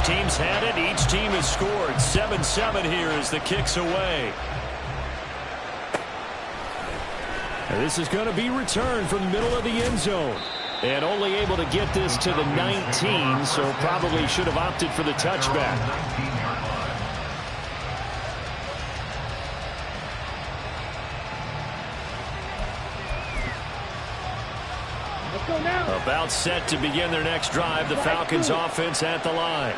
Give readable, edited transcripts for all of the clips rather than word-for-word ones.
Each team's had it. Each team has scored. 7-7 here as the kick's away. And this is going to be returned from the middle of the end zone. And only able to get this to the 19, so probably should have opted for the touchback. About set to begin their next drive. The Falcons offense at the line.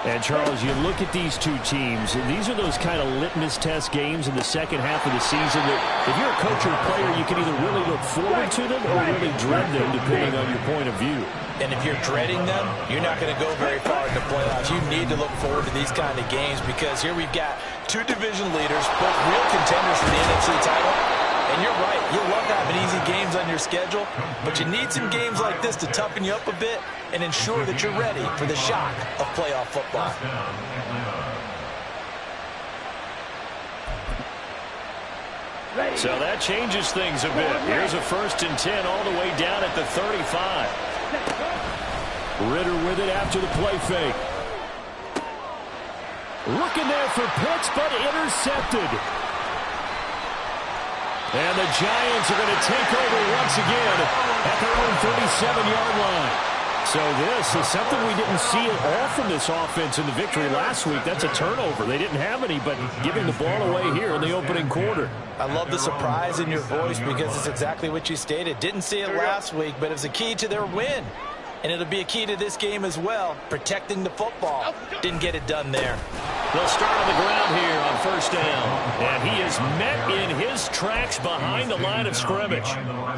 And, Charles, you look at these two teams, these are those kind of litmus test games in the second half of the season that if you're a coach or a player, you can either really look forward to them or really dread them, depending on your point of view. And if you're dreading them, you're not going to go very far in the playoffs. You need to look forward to these kind of games because here we've got two division leaders, both real contenders for the NFC title. And you're right, you love having easy games on your schedule, but you need some games like this to toughen you up a bit and ensure that you're ready for the shock of playoff football. So that changes things a bit. Here's a 1st and 10 all the way down at the 35. Ritter with it after the play fake. Looking there for Pitts, but intercepted. And the Giants are going to take over once again at their own 37-yard line. So this is something we didn't see at all from this offense in the victory last week. That's a turnover. They didn't have any, but giving the ball away here in the opening quarter. I love the surprise in your voice because it's exactly what you stated. Didn't see it last week, but it was a key to their win. And it'll be a key to this game as well, protecting the football. Didn't get it done there. They'll start on the ground here on 1st down. And he is met in his tracks behind the line of scrimmage.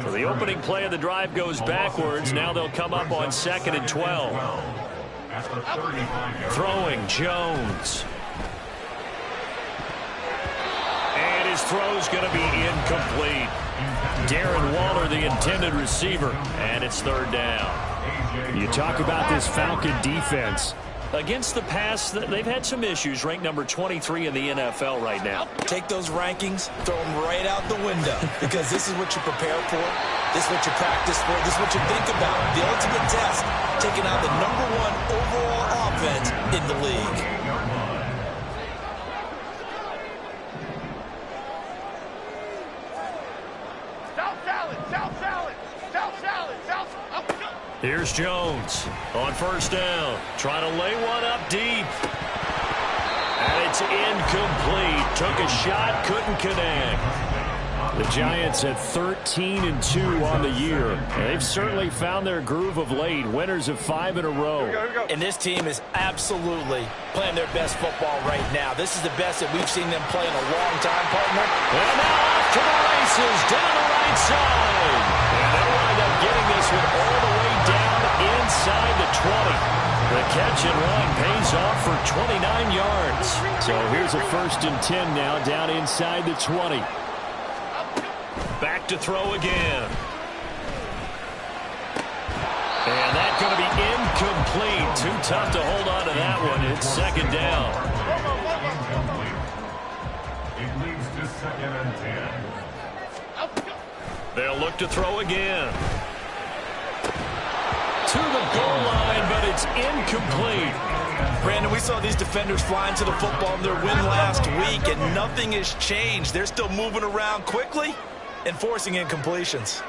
So the opening play of the drive goes backwards. Now they'll come up on 2nd and 12. Throwing Jones. And his throw's going to be incomplete. Darren Waller, the intended receiver. And it's 3rd down. You talk about this Falcon defense. Against the pass, they've had some issues. Ranked number 23 in the NFL right now. Take those rankings, throw them right out the window. Because this is what you prepare for. This is what you practice for. This is what you think about. The ultimate test, taking out the #1 overall offense in the league. Here's Jones on 1st down. Trying to lay one up deep. And it's incomplete. Took a shot, couldn't connect. The Giants at 13-2 on the year. And they've certainly found their groove of late. Winners of 5 in a row. And this team is absolutely playing their best football right now. This is the best that we've seen them play in a long time, partner. And now off to the races down the right side. And they'll wind up getting this one all the way down inside the 20. The catch and run pays off for 29 yards. So here's a 1st and 10 now down inside the 20. Back to throw again. And that's going to be incomplete. Too tough to hold on to that one. It's 2nd down. It leads to 2nd and 10. They'll look to throw again. To the goal line, but it's incomplete. Brandon, we saw these defenders flying to the football in their win last week, and nothing has changed. They're still moving around quickly and forcing incompletions.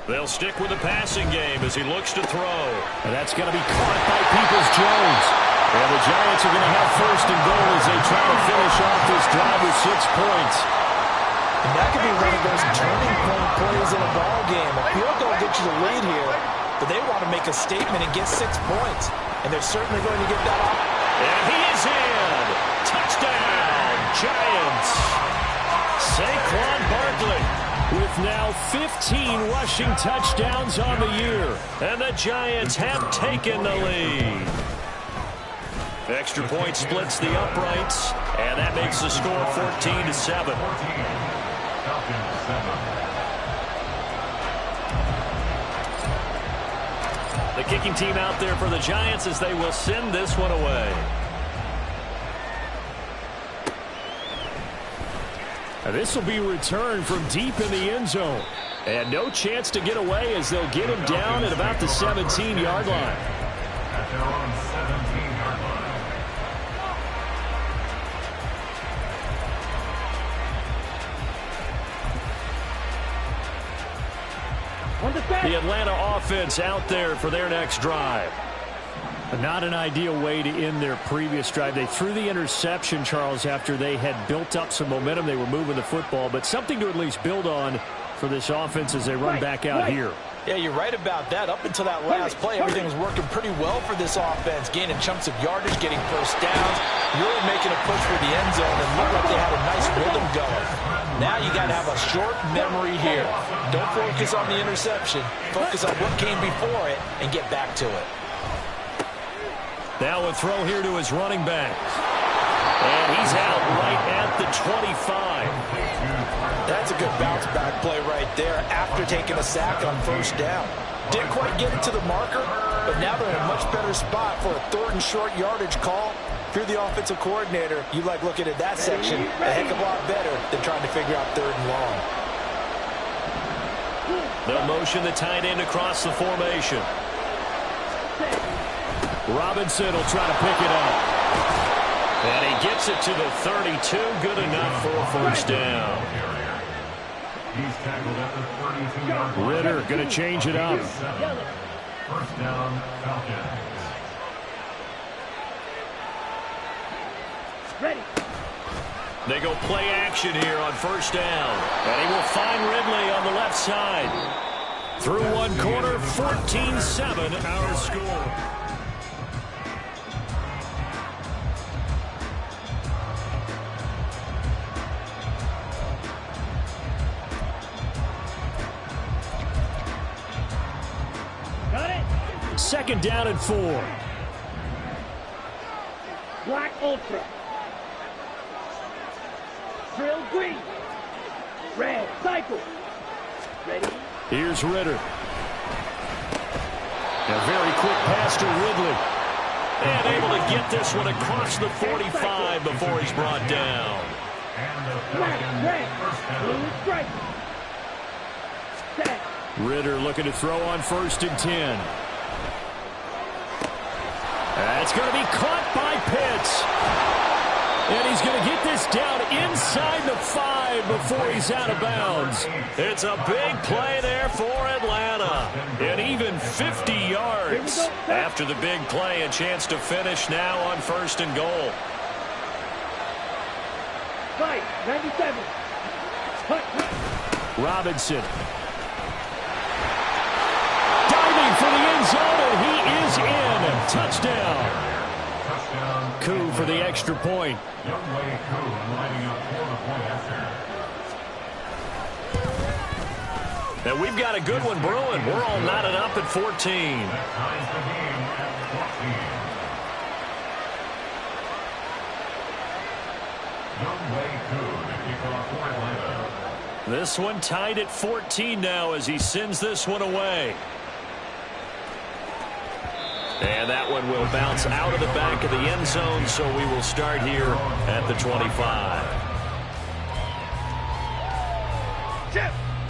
They'll stick with the passing game as he looks to throw. And that's going to be caught by Peoples-Jones. And the Giants are going to have 1st and goal as they try to finish off this drive with 6 points. And that could be one of those turning point plays in a ball game. A field goal gets you the lead here, but they want to make a statement and get 6 points. And they're certainly going to get that off. And he is in. Touchdown, Giants. Saquon Barkley with now 15 rushing touchdowns on the year. And the Giants have taken the lead. Extra point splits the uprights, and that makes the score 14-7. The kicking team out there for the Giants as they will send this one away. This will be returned from deep in the end zone. And no chance to get away as they'll get him down at about the 17-yard line. At their own 17-yard line. The Atlanta offense out there for their next drive. Not an ideal way to end their previous drive. They threw the interception, Charles, after they had built up some momentum. They were moving the football, but something to at least build on for this offense as they run back out here. Yeah, you're right about that. Up until that last play, everything was working pretty well for this offense, gaining chunks of yardage, getting first downs, really making a push for the end zone, and looked like they had a nice rhythm going. Now you got to have a short memory here. Don't focus on the interception. Focus on what came before it and get back to it. Now a throw here to his running back. And he's out right at the 25. That's a good bounce back play right there after taking a sack on first down. Didn't quite get it to the marker, but now they're in a much better spot for a 3rd and short yardage call. If you're the offensive coordinator, you like looking at that section a heck of a lot better than trying to figure out 3rd and long. They'll motion the tight end across the formation. Robinson will try to pick it up. And he gets it to the 32. Good enough for a first down. He's tackled at the 32-yard line. Ritter going to change it up. First down, Falcons. Ready. They go play action here on first down. And he will find Ridley on the left side. Through one quarter, 14-7 our score. Got it. 2nd down and 4. Black Ultra. Drill green. Red cycle. Ready. Here's Ritter. A very quick pass to Ridley. And able to get this one across the 45 before he's brought down. Black, red, blue stripe. Set. Ritter looking to throw on 1st and 10. That's going to be caught by Pitts. And he's going to get this down inside the 5 before he's out of bounds. It's a big play there for Atlanta. And even 50 yards. After the big play, a chance to finish now on 1st and goal. Right, 97. Cut. Robinson. Diving for the end zone, and he is in. Touchdown. Koo for the extra point. Youngway Koo lining up for the point after. And we've got a good one brewing. We're all knotted up at 14. That ties the game at 14. Youngway Koo to kick off for Atlanta. This one tied at 14 now as he sends this one away. And that one will bounce out of the back of the end zone, so we will start here at the 25.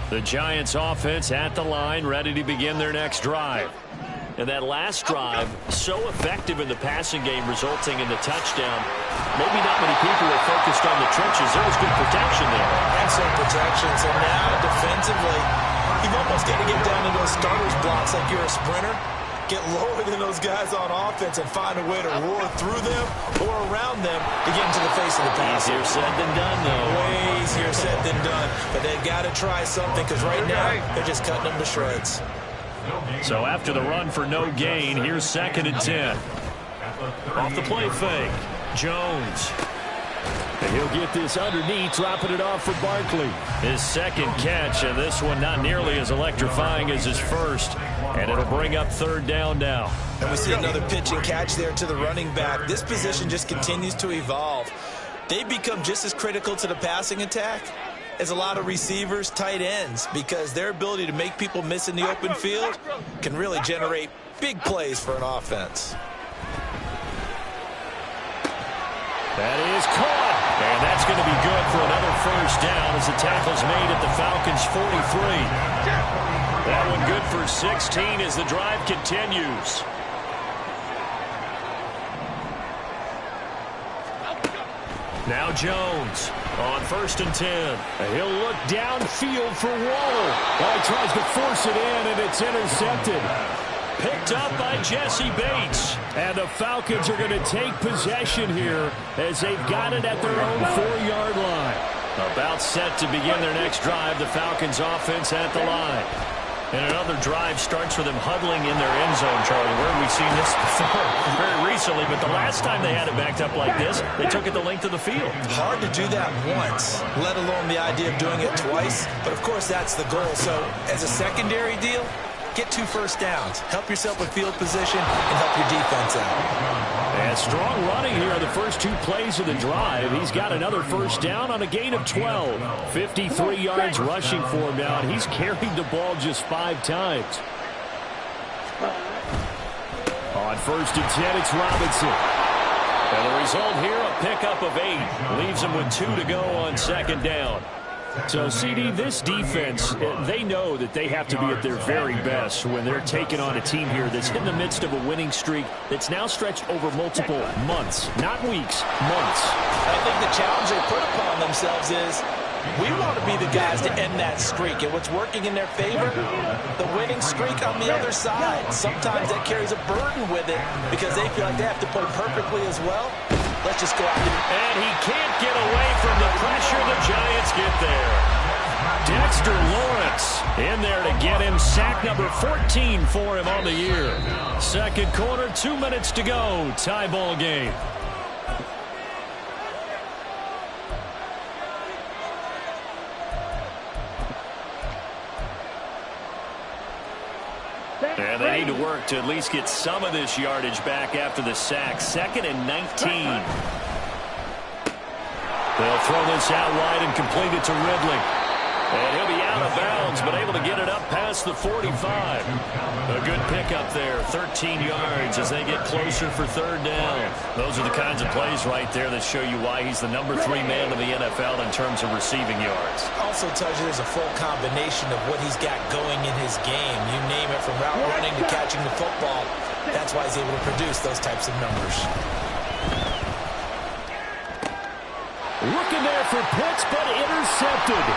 The Giants offense at the line, ready to begin their next drive. And that last drive, so effective in the passing game, resulting in the touchdown. Maybe not many people were focused on the trenches. There was good protection there. Excellent protection. So now defensively, you've almost got to get down to those starters blocks like you're a sprinter. Get lower than those guys on offense and find a way to roar through them or around them to get into the face of the pass. Easier said than done, though. Way easier said than done. But they've got to try something because right now they're just cutting them to shreds. So after the run for no gain, here's 2nd and 10. Off the play fake. Jones. And he'll get this underneath, dropping it off for Barkley. His 2nd catch, and this one not nearly as electrifying as his first. And it'll bring up 3rd down now. And we see another pitch and catch there to the running back. This position just continues to evolve. They become just as critical to the passing attack as a lot of receivers, tight ends, because their ability to make people miss in the open field can really generate big plays for an offense. That is caught. And that's going to be good for another first down as the tackle's made at the Falcons' 43. That one good for 16 as the drive continues. Now Jones on 1st and 10. He'll look downfield for Waller. Well, he tries to force it in, and it's intercepted. Picked up by Jesse Bates. And the Falcons are going to take possession here as they've got it at their own 4-yard line. About set to begin their next drive, the Falcons offense at the line. And another drive starts with them huddling in their end zone, Charlie. Where have we seen this before? Very recently, but the last time they had it backed up like this, they took it the length of the field. Hard to do that once, let alone the idea of doing it twice. But, of course, that's the goal. So, as a secondary deal, get 2 first downs. Help yourself with field position and help your defense out. And strong running here on the first 2 plays of the drive. He's got another first down on a gain of 12. 53 yards rushing for him now, and he's carried the ball just 5 times. On 1st and 10, it's Robinson. And the result here, a pickup of 8. Leaves him with 2 to go on 2nd down. So, CD, this defense, they know that they have to be at their very best when they're taking on a team here that's in the midst of a winning streak that's now stretched over multiple months, not weeks, months. I think the challenge they put upon themselves is we want to be the guys to end that streak. And what's working in their favor? The winning streak on the other side. Sometimes that carries a burden with it because they feel like they have to play perfectly as well. Let's just go out there. And he can't get away from the pressure. The Giants get there. Dexter Lawrence in there to get him sack number 14 for him on the year. 2nd quarter, 2 minutes to go. Tie ball game. And they need to work to at least get some of this yardage back after the sack. 2nd and 19. They'll throw this out wide and complete it to Ridley. And he'll be out of bounds, but able to get it up past the 45. A good pickup there, 13 yards as they get closer for 3rd down. Those are the kinds of plays right there that show you why he's the number 3 man in the NFL in terms of receiving yards. Also tells you there's a full combination of what he's got going in his game. You name it, from route running to catching the football. That's why he's able to produce those types of numbers. Looking there for Pitts, but intercepted.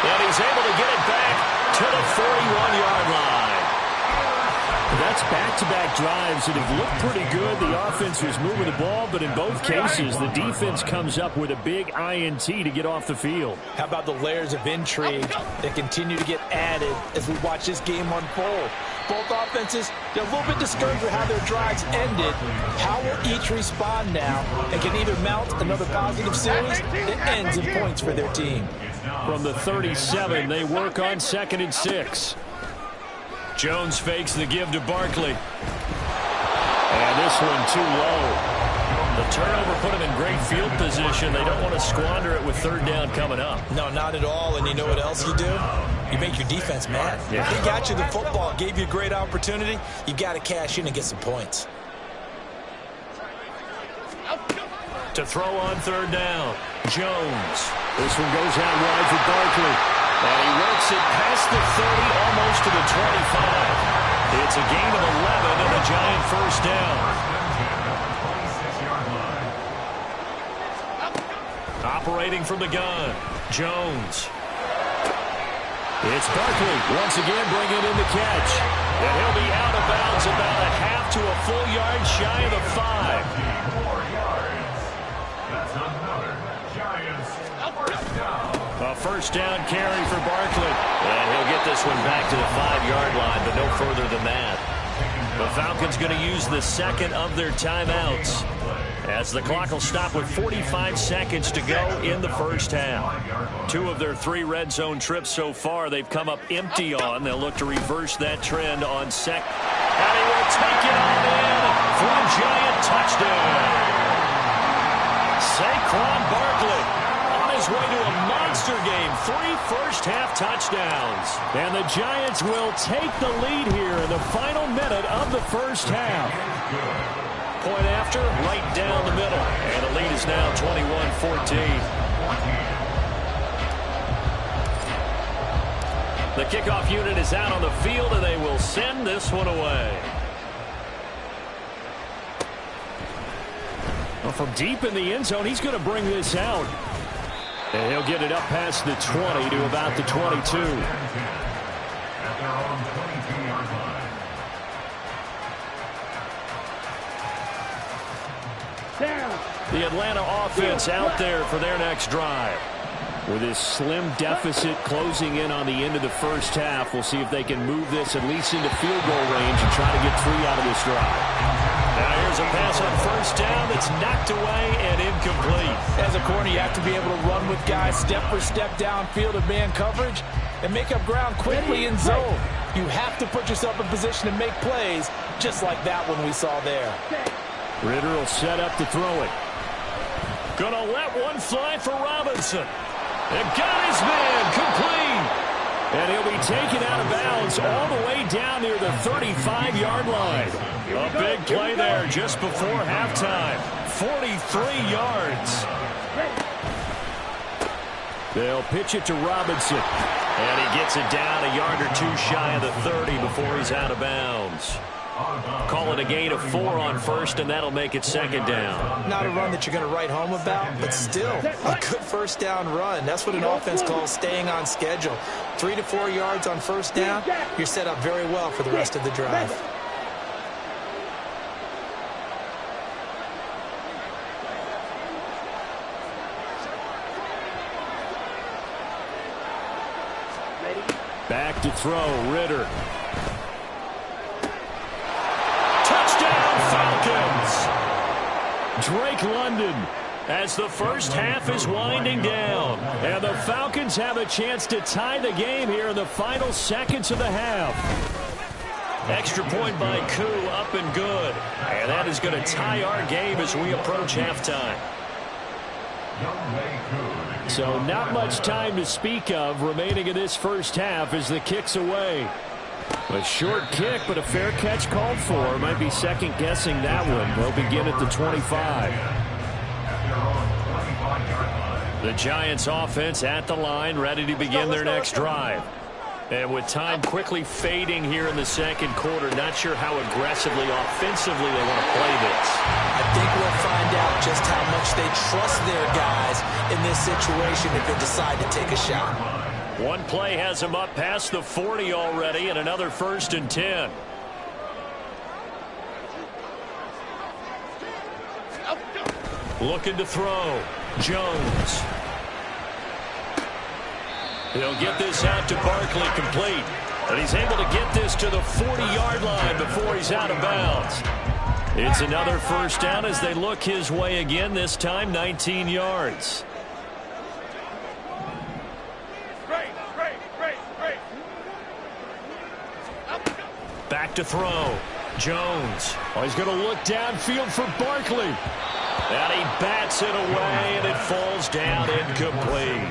And he's able to get it back to the 41-yard line. That's back-to-back drives that have looked pretty good. The offense was moving the ball, but in both cases, the defense comes up with a big INT to get off the field. How about the layers of intrigue that continue to get added as we watch this game unfold? Both offenses, they're a little bit discouraged with how their drives ended. How will each respond now and can either mount another positive series that ends in points for their team? From the 37, they work on 2nd and 6. Jones fakes the give to Barkley. And this one too low. The turnover put him in great field position. They don't want to squander it with 3rd down coming up. No, not at all. And you know what else you do? You make your defense mad. Yeah. He got you the football, gave you a great opportunity. You got to cash in and get some points. To throw on 3rd down, Jones. This one goes out wide for Barkley. And he works it past the 30, almost to the 25. It's a gain of 11 and a Giant first down. Operating from the gun, Jones. It's Barkley once again bringing in the catch. And he'll be out of bounds about a half to a full yard shy of the 5. 4 yards. That's another Giants first down. A first down carry for Barkley. And he'll get this one back to the 5-yard line, but no further than that. The Falcons going to use the 2nd of their timeouts, as the clock will stop with 45 seconds to go in the first half. 2 of their 3 red zone trips so far, they've come up empty on. They'll look to reverse that trend on 2nd. And he will take it on in for a Giant touchdown. Saquon Barkley on his way to a monster game. 3 first-half touchdowns. And the Giants will take the lead here in the final minute of the first half. point after, right down the middle. And the lead is now 21-14. The kickoff unit is out on the field, and they will send this one away. Well, from deep in the end zone, he's going to bring this out. And he'll get it up past the 20 to about the 22. At their own 22-yard line. Down. The Atlanta offense out there for their next drive. With this slim deficit closing in on the end of the first half, we'll see if they can move this at least into field goal range and try to get 3 out of this drive. Now here's a pass on first down that's knocked away and incomplete. As a corner, you have to be able to run with guys step for step downfield in man coverage and make up ground quickly in zone. You have to put yourself in position to make plays, just like that one we saw there. Ritter will set up to throw it. Gonna let one fly for Robinson. And got his man complete. And he'll be taken out of bounds all the way down near the 35-yard line. A big play there just before halftime. 43 yards. They'll pitch it to Robinson. And he gets it down a yard or 2 shy of the 30 before he's out of bounds. Call it a gain of 4 on first, and that'll make it second down. Not a run that you're going to write home about, but still a good first down run. That's what an offense calls staying on schedule. 3 to 4 yards on first down, you're set up very well for the rest of the drive. Back to throw, Ritter. Drake London as the first half is winding down. And the Falcons have a chance to tie the game here in the final seconds of the half. Extra point by Koo, up and good. And that is going to tie our game as we approach halftime. So not much time to speak of remaining in this first half as the kick's away. A short kick, but a fair catch called for. Might be second-guessing that one. They'll begin at the 25. The Giants offense at the line, ready to begin their next drive. And with time quickly fading here in the second quarter, not sure how aggressively, offensively they want to play this. I think we'll find out just how much they trust their guys in this situation if they decide to take a shot. One play has him up past the 40 already, and another 1st and 10. Looking to throw. Jones. He'll get this out to Barkley complete. And he's able to get this to the 40-yard line before he's out of bounds. It's another first down as they look his way again, this time 19 yards. Back to throw. Jones. Oh, he's going to look downfield for Barkley. And he bats it away, and it falls down incomplete.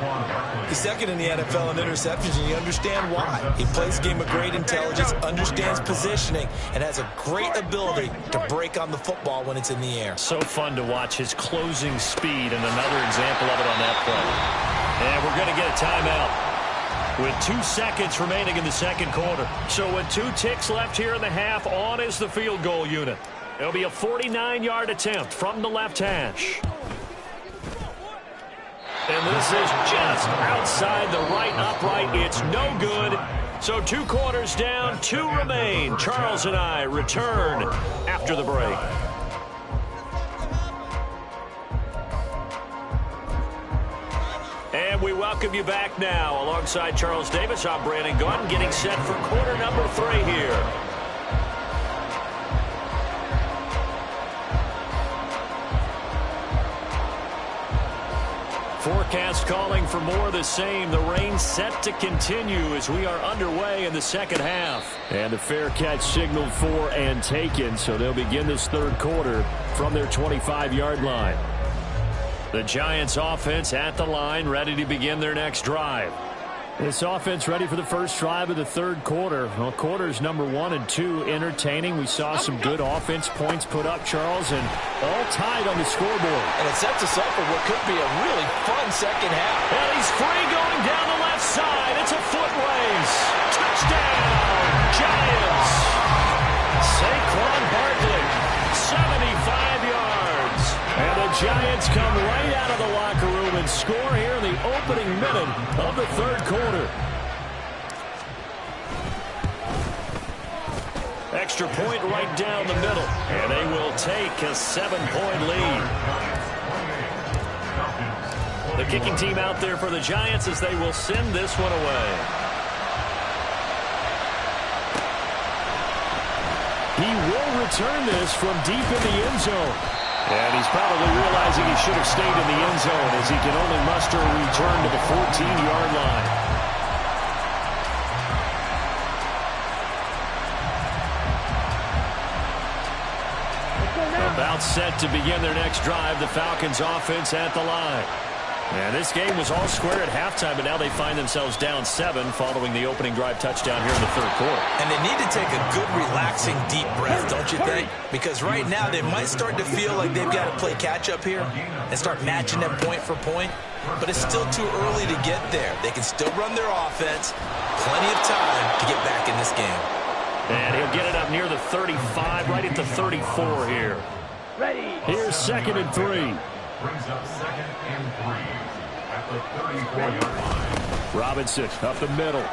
He's second in the NFL in interceptions, and you understand why. He plays a game of great intelligence, understands positioning, and has a great ability to break on the football when it's in the air. So fun to watch his closing speed, and another example of it on that play. And we're going to get a timeout with 2 seconds remaining in the second quarter. So with 2 ticks left here in the half, on is the field goal unit. It'll be a 49-yard attempt from the left hash. And this is just outside the right upright. It's no good. So 2 quarters down, 2 remain. Charles and I return after the break. And we welcome you back now. Alongside Charles Davis, I'm Brandon Gaudin, getting set for quarter number 3 here. Forecast calling for more of the same. The rain set to continue as we are underway in the second half. And the fair catch signaled for and taken, so they'll begin this third quarter from their 25-yard line. The Giants offense at the line, ready to begin their next drive. This offense ready for the first drive of the third quarter. Well, quarters number 1 and 2 entertaining. We saw some good offense points put up, Charles, and all tied on the scoreboard. And it sets us up for what could be a really fun second half. And he's free going down the left side. It's a foot race. Touchdown, Giants. Saquon Barkley, 75 yards. And the Giants come right out of the locker room and score here in the opening minute of the third quarter. Extra point right down the middle. And they will take a 7-point lead. The kicking team out there for the Giants as they will send this one away. He will return this from deep in the end zone. And he's probably realizing he should have stayed in the end zone as he can only muster a return to the 14-yard line. About set to begin their next drive, the Falcons offense at the line. And this game was all square at halftime, but now they find themselves down 7 following the opening drive touchdown here in the third quarter. And they need to take a good, relaxing, deep breath, don't you think? Because right now they might start to feel like they've got to play catch-up here and start matching them point for point. But it's still too early to get there. They can still run their offense. Plenty of time to get back in this game. And he'll get it up near the 35, right at the 34 here. Ready. Here's 2nd and 3. Brings up 2nd and 3 at the 34-yard line. Robinson up the middle.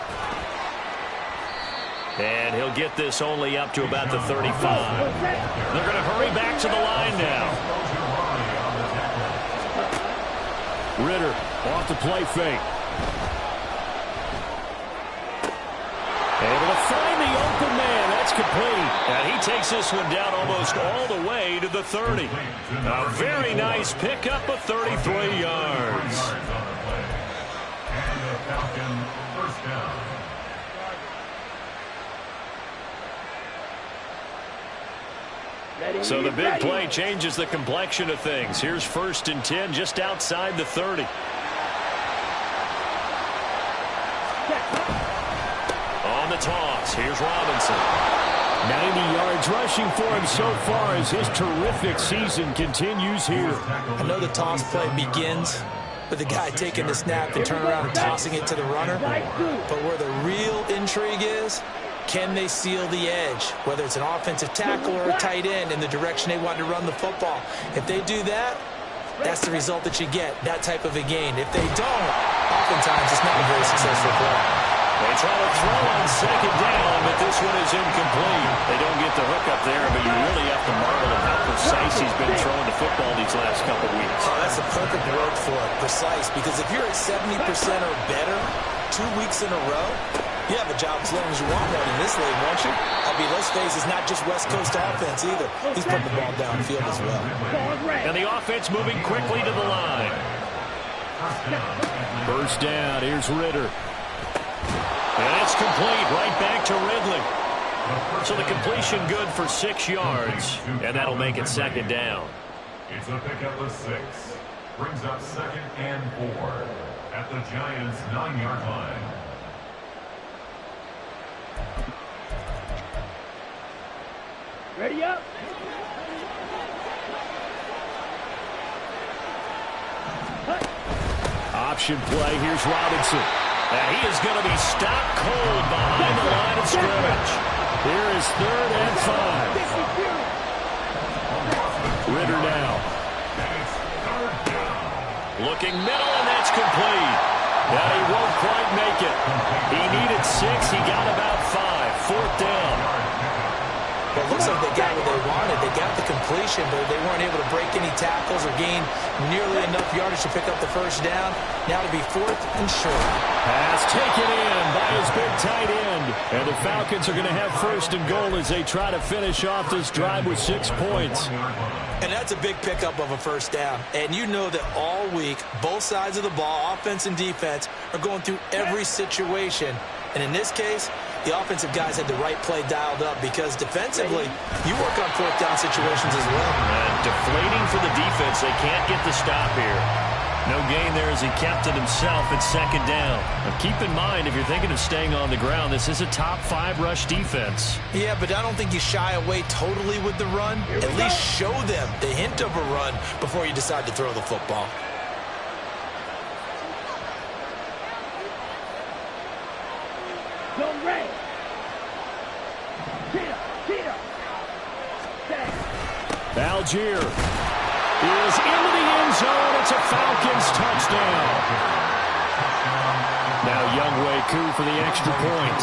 And he'll get this only up to about the 35. They're going to hurry back to the line now. Ritter off the play fake. Able to find the open man. That's complete. And he takes this one down almost all the way to the 30. A very nice pickup of 33 yards. And the Falcon first down. Ready. So the big play changes the complexion of things. Here's 1st and 10 just outside the 30. On the toss, here's Robinson. 90 yards rushing for him so far as his terrific season continues here. I know the toss play begins with the guy taking the snap and turn around and tossing it to the runner. But where the real intrigue is, can they seal the edge? Whether it's an offensive tackle or a tight end in the direction they want to run the football. If they do that, that's the result that you get, that type of a gain. If they don't, oftentimes it's not a very successful play. They try to throw on 2nd down, but this one is incomplete. They don't get the hook up there, but you really have to marvel at how precise he's been throwing the football these last couple weeks. Oh, that's a perfect word for it, precise, because if you're at 70% or better 2 weeks in a row, you have a job as long as you want one in this league, won't you? I mean, let's face it, it's not just West Coast offense either. He's putting the ball downfield as well. And the offense moving quickly to the line. First down, here's Ritter. And it's complete, right back to Ridley. So the completion good for 6 yards, and that'll make it 2nd down. It's a pickup of 6. Brings up 2nd and 4 at the Giants' 9-yard line. Ready up. Option play, here's Robinson. And he is going to be stopped cold behind the line of scrimmage. Here is 3rd and 5. Ritter now. Looking middle, and that's complete. And he won't quite make it. He needed 6. He got about 5. 4th down. Well, it looks like they got what they wanted. They got the completion, but they weren't able to break any tackles or gain nearly enough yardage to pick up the first down. Now to be 4th and short. Pass taken in by his big tight end. And the Falcons are going to have 1st and goal as they try to finish off this drive with 6 points. And that's a big pickup of a first down. And you know that all week, both sides of the ball, offense and defense, are going through every situation. And in this case, the offensive guys had the right play dialed up because defensively, you work on 4th down situations as well. And deflating for the defense. They can't get the stop here. No gain there as he kept it himself at second down. Now keep in mind, if you're thinking of staying on the ground, this is a top 5 rush defense. Yeah, but I don't think you shy away totally with the run. At least show them the hint of a run before you decide to throw the football. Go red. Cheetah. Algier is into the end zone. It's a Falcons touchdown. Now Younghoe Koo for the extra point.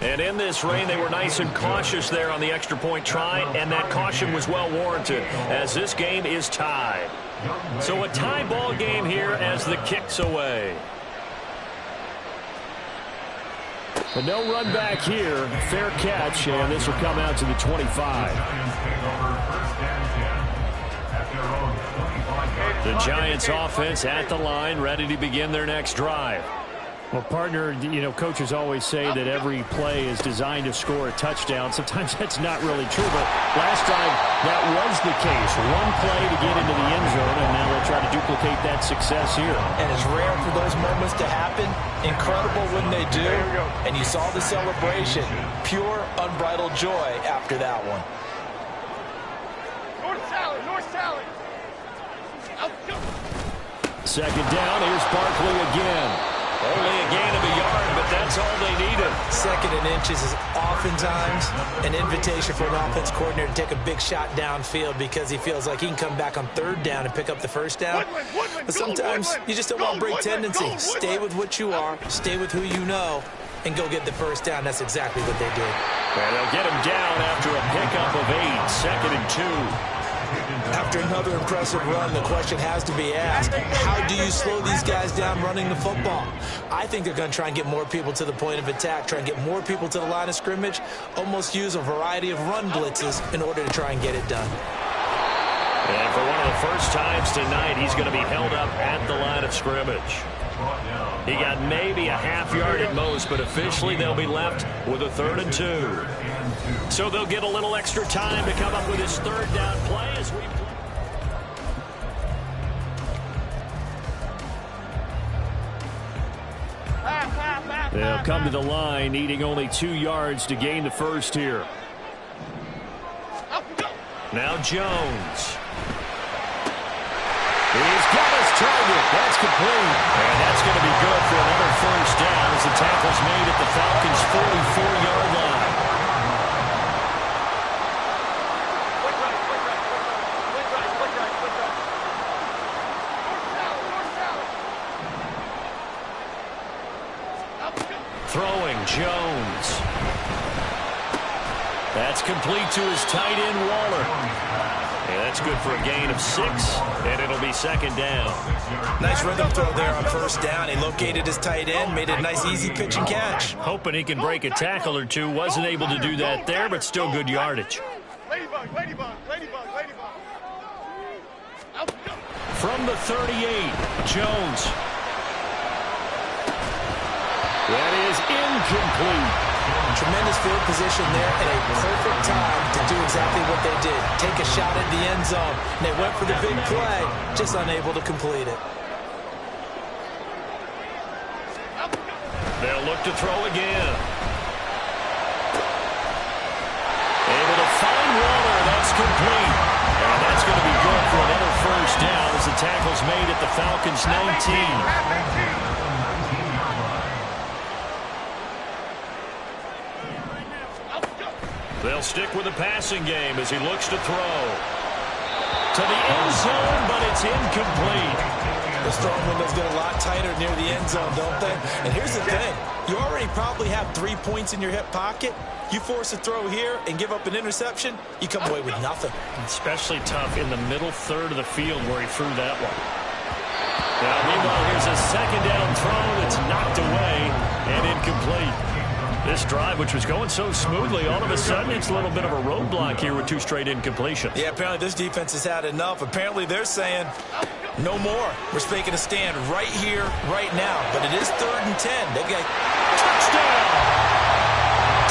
And in this rain, they were nice and cautious there on the extra point try, and that caution was well warranted as this game is tied. So a tie ball game here as the kick's away. But no run back here. Fair catch, and this will come out to the 25. The Giants offense at the line, ready to begin their next drive. Well, partner, coaches always say that every play is designed to score a touchdown. Sometimes that's not really true, but last drive, that was the case. One play to get into the end zone, and now they'll try to duplicate that success here. And it's rare for those moments to happen. Incredible when they do. And you saw the celebration. Pure, unbridled joy after that one. North salad. Second down, here's Barkley again. Only a gain of a yard, but that's all they needed. Second and inches is oftentimes an invitation for an offense coordinator to take a big shot downfield because he feels like he can come back on third down and pick up the first down. But sometimes you just don't want break tendency. Stay with what you are, stay with who you know, and go get the first down. That's exactly what they did. And they'll get him down after a pickup of 8, second and 2. After another impressive run, the question has to be asked, how do you slow these guys down running the football? I think they're going to try and get more people to the point of attack, try and get more people to the line of scrimmage, almost use a variety of run blitzes in order to try and get it done. And for one of the first times tonight, he's going to be held up at the line of scrimmage. He got maybe a half yard at most, but officially they'll be left with a 3rd and 2. So they'll get a little extra time to come up with his third down play as we play. They'll come to the line, needing only 2 yards to gain the first here. Now Jones. He's got his target. That's complete. And that's going to be good for another first down as the tackle's made at the Falcons' 44-yard line. Throwing Jones. That's complete to his tight end, Waller. And that's good for a gain of 6, and it'll be second down. Nice rhythm throw there on first down. He located his tight end, made it a nice easy pitch and catch. Hoping he can break a tackle or two. Wasn't able to do that there, but still good yardage. Ladybug. From the 38, Jones. That is incomplete. Tremendous field position there and a perfect time to do exactly what they did. Take a shot at the end zone. And they went for the big play, just unable to complete it. They'll look to throw again. Able to find Waller. That's complete. And that's going to be good for another first down as the tackle's made at the Falcons' 19. They'll stick with the passing game as he looks to throw. To the end zone, but it's incomplete. The throwing windows get a lot tighter near the end zone, don't they? And here's the thing. You already probably have 3 points in your hip pocket. You force a throw here and give up an interception, you come away with nothing. Especially tough in the middle third of the field where he threw that one. Now, meanwhile, here's a second down throw that's knocked away and incomplete. This drive, which was going so smoothly, all of a sudden it's a little bit of a roadblock here with 2 straight incompletions. Yeah, apparently this defense has had enough. Apparently they're saying no more. We're making a stand right here, right now. But it is 3rd and 10. They've got touchdown!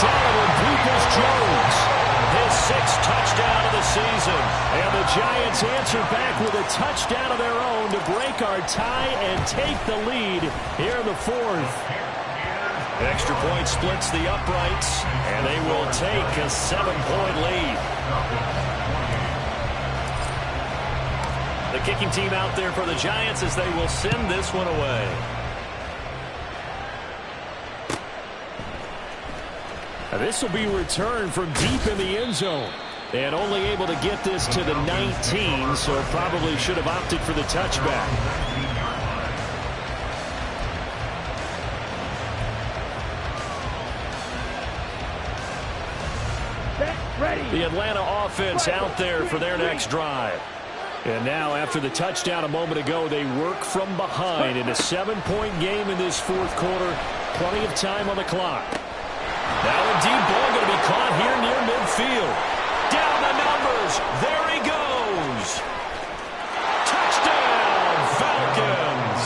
Donovan Peoples-Jones. his 6th touchdown of the season. And the Giants answer back with a touchdown of their own to break our tie and take the lead here in the 4th. Extra point splits the uprights, and they will take a 7-point lead. The kicking team out there for the Giants as they will send this one away. This will be returned from deep in the end zone. And only able to get this to the 19, so probably should have opted for the touchback. The Atlanta offense out there for their next drive. And now, after the touchdown a moment ago, they work from behind in a 7-point game in this 4th quarter. Plenty of time on the clock. Now a deep ball going to be caught here near midfield. Down the numbers. There he goes. Touchdown, Falcons.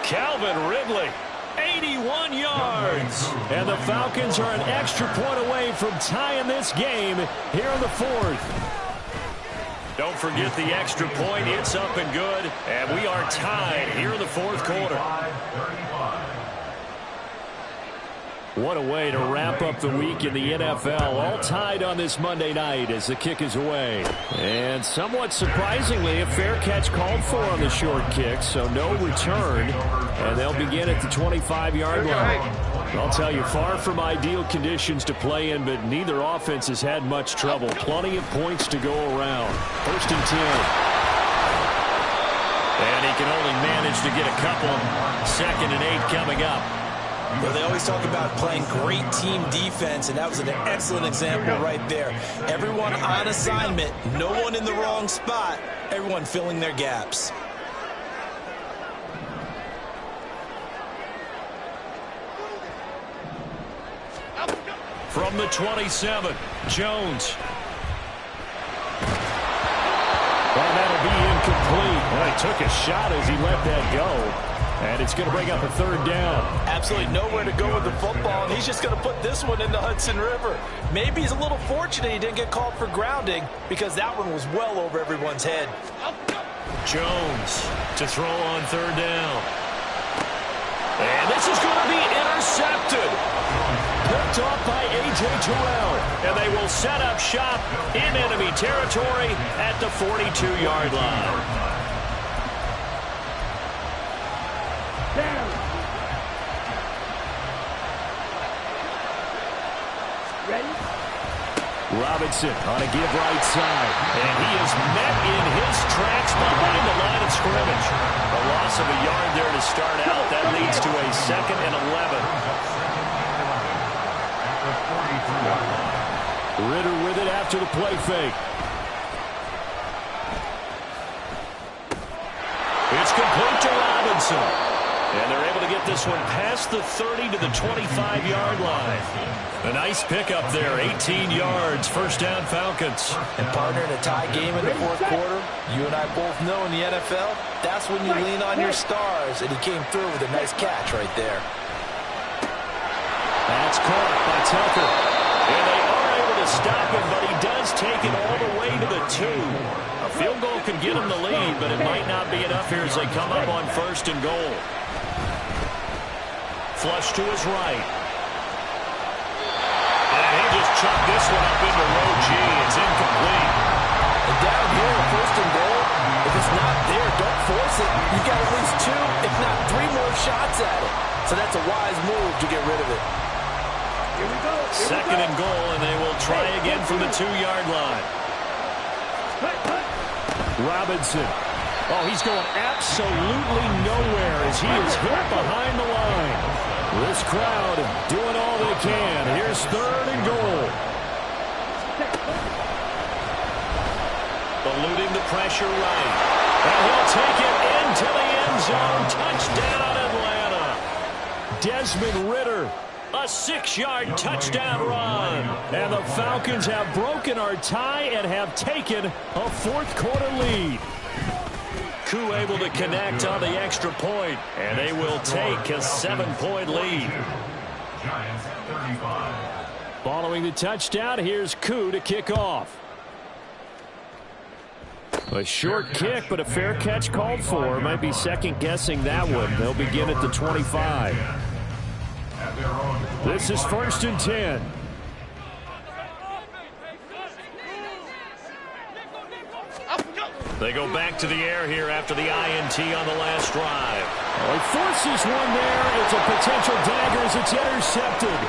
Calvin Ridley, 81 yards. And the Falcons are an extra point away from tying this game here in the 4th. Don't forget the extra point. It's up and good. And we are tied here in the 4th quarter. What a way to wrap up the week in the NFL. All tied on this Monday night as the kick is away. And somewhat surprisingly, a fair catch called for on the short kick, so no return. And they'll begin at the 25-yard line. I'll tell you, far from ideal conditions to play in, but neither offense has had much trouble. Plenty of points to go around. 1st and 10. And he can only manage to get a couple. 2nd and 8 coming up. Well, they always talk about playing great team defense, and that was an excellent example right there. Everyone on assignment, no one in the wrong spot, everyone filling their gaps. From the 27, Jones. Well, that'll be incomplete. Well, he took a shot as he let that go. And it's going to bring up a 3rd down. Absolutely nowhere to go with the football, and he's just going to put this one in the Hudson River. Maybe he's a little fortunate he didn't get called for grounding because that one was well over everyone's head. Jones to throw on 3rd down. And this is going to be intercepted. Picked off by A.J. Terrell. And they will set up shop in enemy territory at the 42-yard line. Robinson on a give right side. And he is met in his tracks behind the line of scrimmage. A loss of a yard there to start out. That leads to a 2nd and 11. Ritter with it after the play fake. It's complete to Robinson. And they're able to get this one past the 30 to the 25-yard line. A nice pickup there, 18 yards, 1st down Falcons. And partner, in a tie game in the 4th quarter, you and I both know in the NFL, that's when you lean on your stars, and he came through with a nice catch right there. That's caught by Tucker. And they are able to stop him, but he does take it all the way to the 2. A field goal could get him the lead, but it might not be enough here as they come up on 1st and goal. Flush to his right. And he just chucked this one up into row G. It's incomplete. And down here, 1st and goal, if it's not there, don't force it. You've got at least 2, if not 3 more shots at it. So that's a wise move to get rid of it. Here we go. 2nd and goal, and they will try again from the 2-yard line. Robinson. Oh, he's going absolutely nowhere as he is hit behind the line. This crowd doing all they can. Here's 3rd and goal. Eluding the pressure right. And he'll take it into the end zone. Touchdown, Atlanta. Desmond Ritter. A 6-yard touchdown run. And the Falcons have broken our tie and have taken a 4th quarter lead. Koo able to connect on the extra point, and they will take a 7-point lead. Giants 35. Following the touchdown, here's Koo to kick off. A short kick, but a fair catch called for. Might be second-guessing that one. They'll begin at the 25. This is 1st and 10. They go back to the air here after the INT on the last drive. Well, he forces one there. It's a potential dagger as it's intercepted.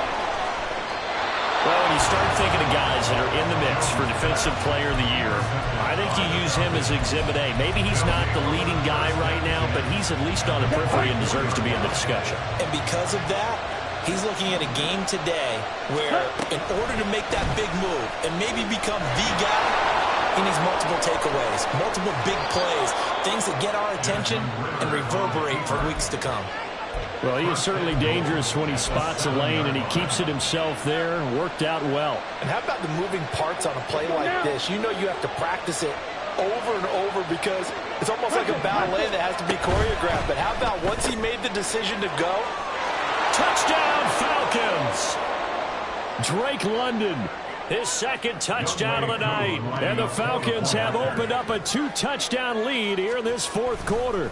Well, when you start thinking of guys that are in the mix for Defensive Player of the Year, I think you use him as Exhibit A. Maybe he's not the leading guy right now, but he's at least on the periphery and deserves to be in the discussion. And because of that, he's looking at a game today where in order to make that big move and maybe become the guy, he needs multiple takeaways, multiple big plays, things that get our attention and reverberate for weeks to come. Well, he is certainly dangerous when he spots a lane, and he keeps it himself there. Worked out well. And how about the moving parts on a play like this? You know you have to practice it over and over because it's almost like a ballet that has to be choreographed. But how about once he made the decision to go? Touchdown, Falcons! Drake London, his second touchdown of the night. And the Falcons have opened up a 2-touchdown lead here in this fourth quarter.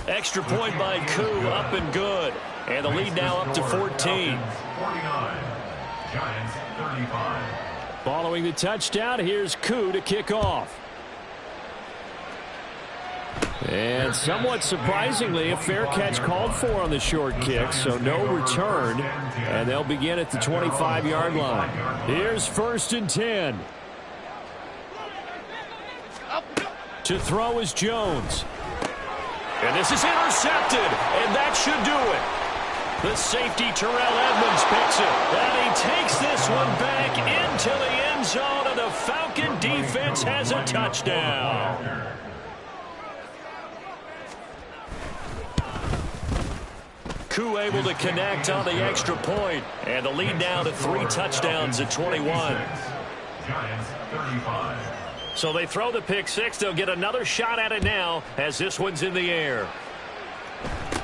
Extra point by Koo, up and good. And the lead now up to 14. 49. Giants 35. Following the touchdown, here's Koo to kick off. And somewhat surprisingly, a fair catch called for on the short kick, so no return. And they'll begin at the 25-yard line. Here's 1st and 10. To throw is Jones. And this is intercepted, and that should do it. The safety, Terrell Edmonds, picks it. And he takes this one back into the end zone, and the Falcon defense has a touchdown. Koo able to connect on the extra point, and the lead now to 3 touchdowns at 21. Giants 35. So they throw the pick six. They'll get another shot at it now as this one's in the air.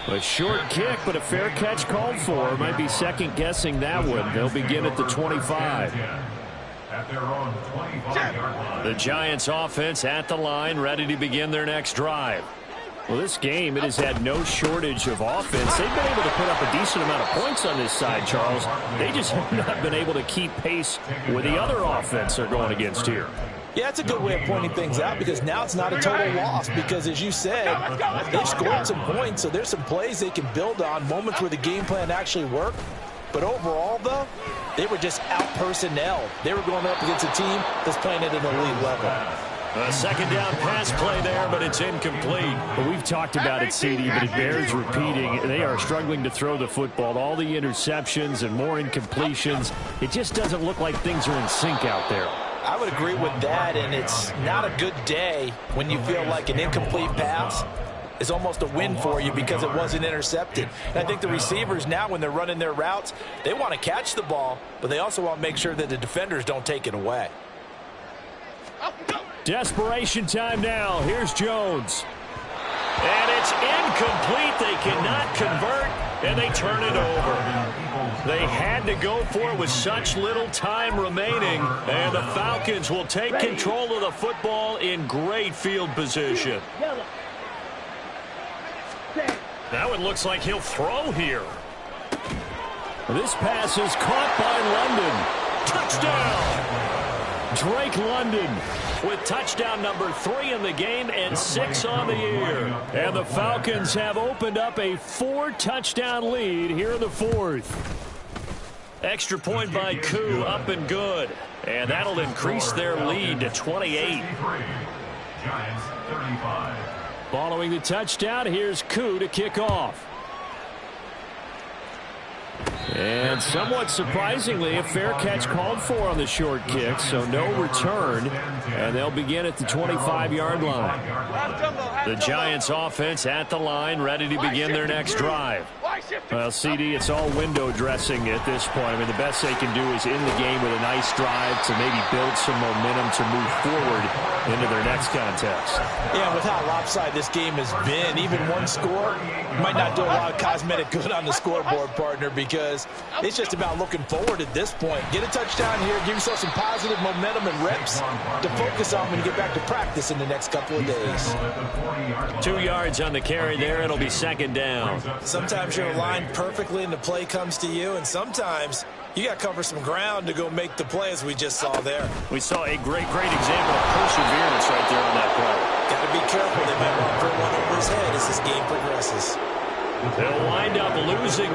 A short kick, but a fair catch called for. Might be second-guessing that one. They'll begin at the 25. At their own 25-yard line. The Giants offense at the line, ready to begin their next drive. Well, this game, it has had no shortage of offense. They've been able to put up a decent amount of points on this side, Charles. They just have not been able to keep pace with the other offense they're going against here. Yeah, that's a good way of pointing things out because now it's not a total loss because, as you said, they've scored some points, so there's some plays they can build on, moments where the game plan actually worked. But overall, though, they were just out-personnelled. They were going up against a team that's playing at an elite level. A second down pass play there, but it's incomplete. Well, we've talked about it, CD, but it bears repeating. They are struggling to throw the football. All the interceptions and more incompletions. It just doesn't look like things are in sync out there. I would agree with that, and it's not a good day when you feel like an incomplete pass is almost a win for you because it wasn't intercepted. And I think the receivers now, when they're running their routes, they want to catch the ball, but they also want to make sure that the defenders don't take it away. Desperation time now. Here's Jones. And it's incomplete. They cannot convert, and they turn it over. They had to go for it with such little time remaining, and the Falcons will take control of the football in great field position. Now it looks like he'll throw here. This pass is caught by London. Touchdown! Drake London with touchdown number 3 in the game and 6 on the year. And the Falcons have opened up a 4-touchdown lead here in the fourth. Extra point by Koo, up and good. And that'll increase their lead to 28. Giants 35. Following the touchdown, here's Koo to kick off. And somewhat surprisingly, a fair catch called for on the short kick, so no return. And they'll begin at the 25-yard line. The Giants offense at the line, ready to begin their next drive. Well, CD, it's all window dressing at this point. I mean, the best they can do is in the game with a nice drive to maybe build some momentum to move forward into their next contest. Yeah, with how lopsided this game has been, even one score might not do a lot of cosmetic good on the scoreboard, partner, because it's just about looking forward at this point. Get a touchdown here, give yourself some positive momentum and reps to focus on when you get back to practice in the next couple of days. 2 yards on the carry there. It'll be second down. Sometimes you're aligned perfectly and the play comes to you, and sometimes you got to cover some ground to go make the play, as we just saw there. We saw a great example of perseverance right there on that play. Got to be careful. They might want to put one over his head as this game progresses. They'll wind up losing